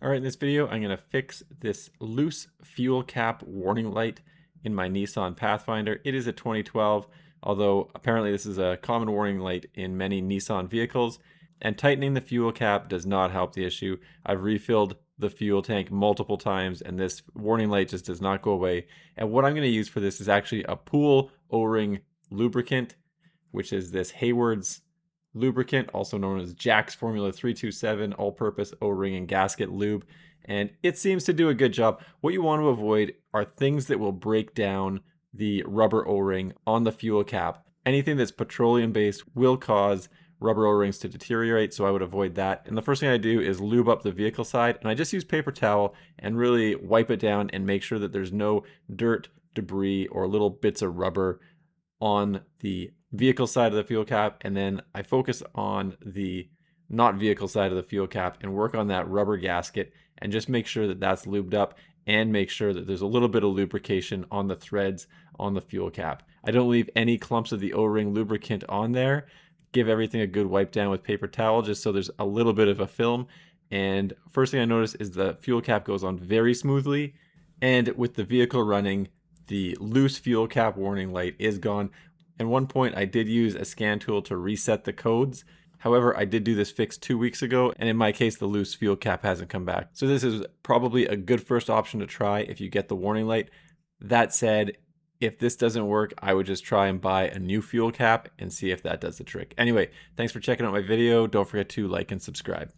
All right, in this video, I'm going to fix this loose fuel cap warning light in my Nissan Pathfinder. It is a 2012, although apparently this is a common warning light in many Nissan vehicles, and tightening the fuel cap does not help the issue. I've refilled the fuel tank multiple times, and this warning light just does not go away. And what I'm going to use for this is actually a pool O-ring lubricant, which is this Hayward's lubricant, also known as Jack's Formula 327 all-purpose O-ring and gasket lube, and it seems to do a good job. What you want to avoid are things that will break down the rubber O-ring on the fuel cap. Anything that's petroleum-based will cause rubber O-rings to deteriorate, so I would avoid that. And the first thing I do is lube up the vehicle side, and I just use paper towel and really wipe it down and make sure that there's no dirt, debris, or little bits of rubber on the vehicle side of the fuel cap, and then I focus on the not vehicle side of the fuel cap and work on that rubber gasket and just make sure that that's lubed up and make sure that there's a little bit of lubrication on the threads on the fuel cap. I don't leave any clumps of the O-ring lubricant on there. Give everything a good wipe down with paper towel just so there's a little bit of a film. And first thing I notice is the fuel cap goes on very smoothly, and with the vehicle running, the loose fuel cap warning light is gone. At one point, I did use a scan tool to reset the codes. However, I did do this fix 2 weeks ago, and in my case, the loose fuel cap hasn't come back. So this is probably a good first option to try if you get the warning light. That said, if this doesn't work, I would just try and buy a new fuel cap and see if that does the trick. Anyway, thanks for checking out my video. Don't forget to like and subscribe.